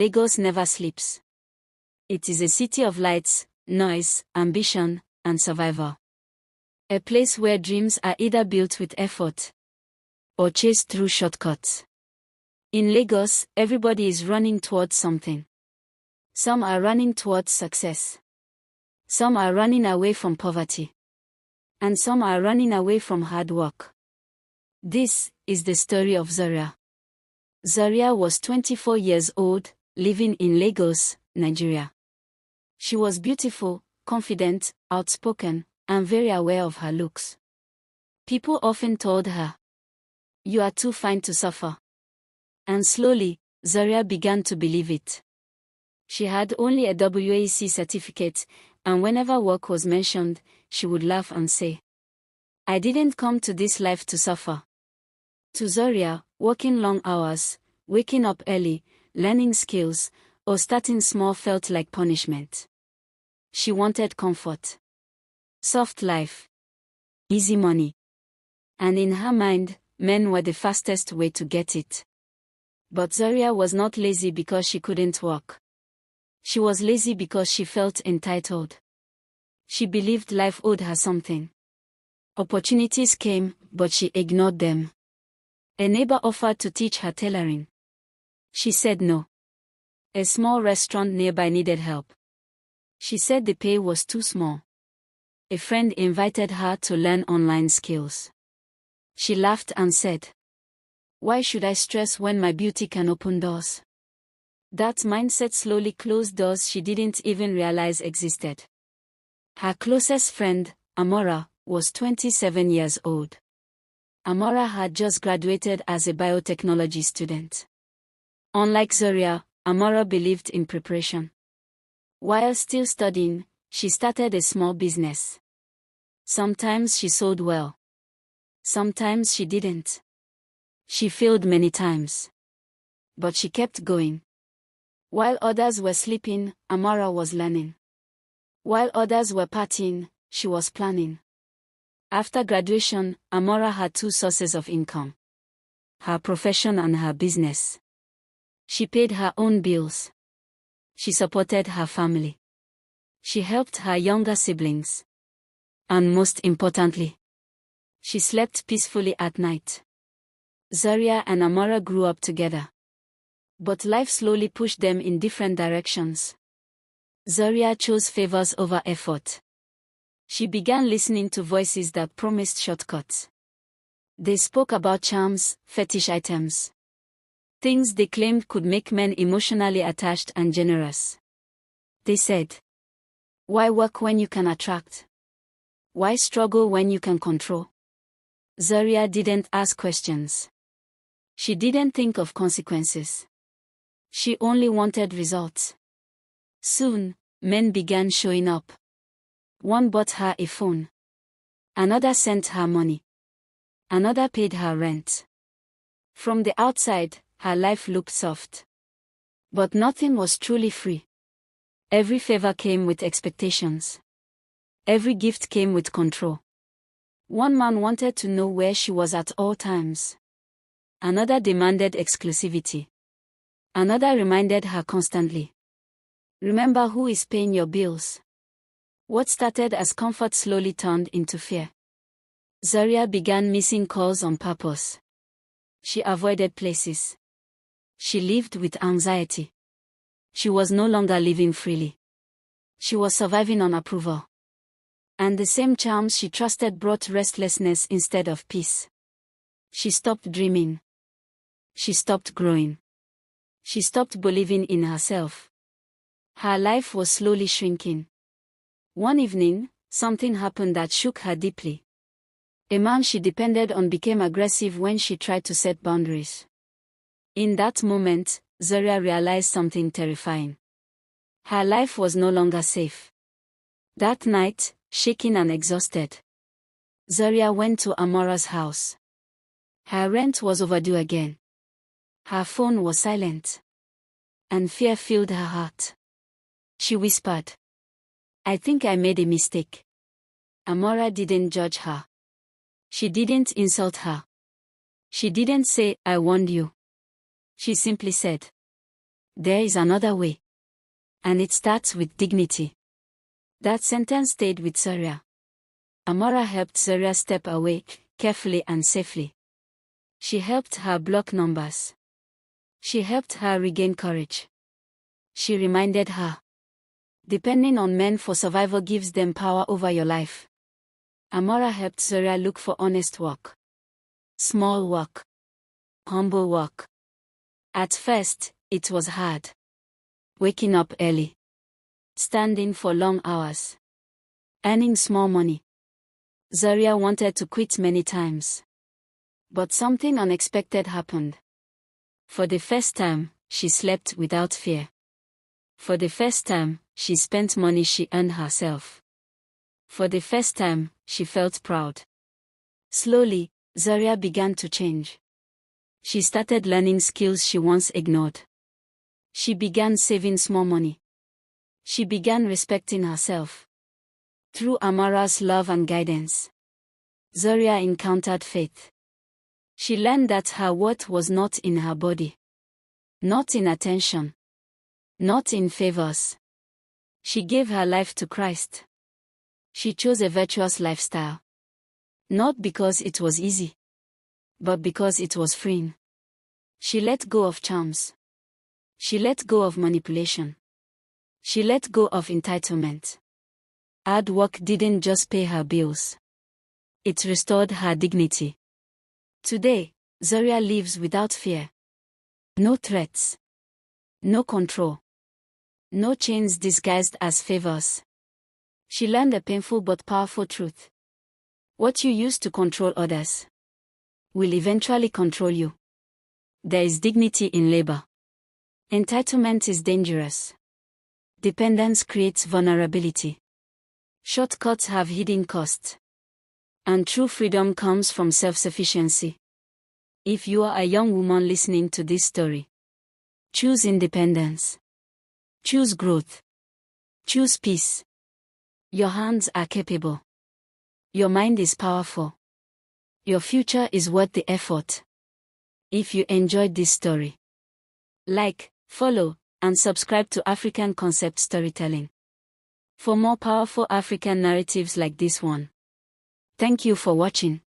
Lagos never sleeps. It is a city of lights, noise, ambition, and survival. A place where dreams are either built with effort or chased through shortcuts. In Lagos, everybody is running towards something. Some are running towards success. Some are running away from poverty. And some are running away from hard work. This is the story of Zaria. Zaria was 24 years old, living in Lagos, Nigeria. She was beautiful, confident, outspoken, and very aware of her looks. People often told her, "You are too fine to suffer." And slowly, Zaria began to believe it. She had only a WAC certificate, and whenever work was mentioned, she would laugh and say, "I didn't come to this life to suffer." To Zaria, working long hours, waking up early, learning skills, or starting small felt like punishment. She wanted comfort. Soft life. Easy money. And in her mind, men were the fastest way to get it. But Zaria was not lazy because she couldn't work. She was lazy because she felt entitled. She believed life owed her something. Opportunities came, but she ignored them. A neighbor offered to teach her tailoring. She said no. A small restaurant nearby needed help. She said the pay was too small. A friend invited her to learn online skills. She laughed and said, "Why should I stress when my beauty can open doors?" That mindset slowly closed doors she didn't even realize existed. Her closest friend, Amora, was 27 years old. Amora had just graduated as a biotechnology student. Unlike Zaria, Amora believed in preparation. While still studying, she started a small business. Sometimes she sold well. Sometimes she didn't. She failed many times. But she kept going. While others were sleeping, Amora was learning. While others were partying, she was planning. After graduation, Amora had two sources of income: her profession and her business. She paid her own bills. She supported her family. She helped her younger siblings. And most importantly, she slept peacefully at night. Zaria and Amora grew up together. But life slowly pushed them in different directions. Zaria chose favors over effort. She began listening to voices that promised shortcuts. They spoke about charms, fetish items. Things they claimed could make men emotionally attached and generous. They said, "Why work when you can attract? Why struggle when you can control?" Zaria didn't ask questions. She didn't think of consequences. She only wanted results. Soon, men began showing up. One bought her a phone. Another sent her money. Another paid her rent. From the outside, her life looked soft. But nothing was truly free. Every favor came with expectations. Every gift came with control. One man wanted to know where she was at all times. Another demanded exclusivity. Another reminded her constantly, "Remember who is paying your bills." What started as comfort slowly turned into fear. Zaria began missing calls on purpose. She avoided places. She lived with anxiety. She was no longer living freely. She was surviving on approval. And the same charms she trusted brought restlessness instead of peace. She stopped dreaming. She stopped growing. She stopped believing in herself. Her life was slowly shrinking. One evening, something happened that shook her deeply. A man she depended on became aggressive when she tried to set boundaries. In that moment, Zaria realized something terrifying. Her life was no longer safe. That night, shaken and exhausted, Zaria went to Amora's house. Her rent was overdue again. Her phone was silent. And fear filled her heart. She whispered, "I think I made a mistake." Amora didn't judge her. She didn't insult her. She didn't say, "I warned you." She simply said, There is another way. And it starts with dignity. That sentence stayed with Zaria. Amara helped Zaria step away, carefully and safely. She helped her block numbers. She helped her regain courage. She reminded her. Depending on men for survival gives them power over your life. Amara helped Zaria look for honest work. Small work. Humble work. At first, it was hard. Waking up early. Standing for long hours. Earning small money. Zaria wanted to quit many times. But something unexpected happened. For the first time, she slept without fear. For the first time, she spent money she earned herself. For the first time, she felt proud. Slowly, Zaria began to change. She started learning skills she once ignored. She began saving small money. She began respecting herself. Through Amara's love and guidance, Zaria encountered faith. She learned that her worth was not in her body. Not in attention. Not in favors. She gave her life to Christ. She chose a virtuous lifestyle. Not because it was easy, but because it was freeing. She let go of charms. She let go of manipulation. She let go of entitlement. Hard work didn't just pay her bills. It restored her dignity. Today, Zaria lives without fear. No threats. No control. No chains disguised as favors. She learned a painful but powerful truth. What you use to control others will eventually control you. There is dignity in labor. Entitlement is dangerous. Dependence creates vulnerability. Shortcuts have hidden costs. And true freedom comes from self-sufficiency. If you are a young woman listening to this story, choose independence. Choose growth. Choose peace. Your hands are capable. Your mind is powerful. Your future is worth the effort. If you enjoyed this story, like, follow, and subscribe to African Conceptz Storytelling for more powerful African narratives like this one. Thank you for watching.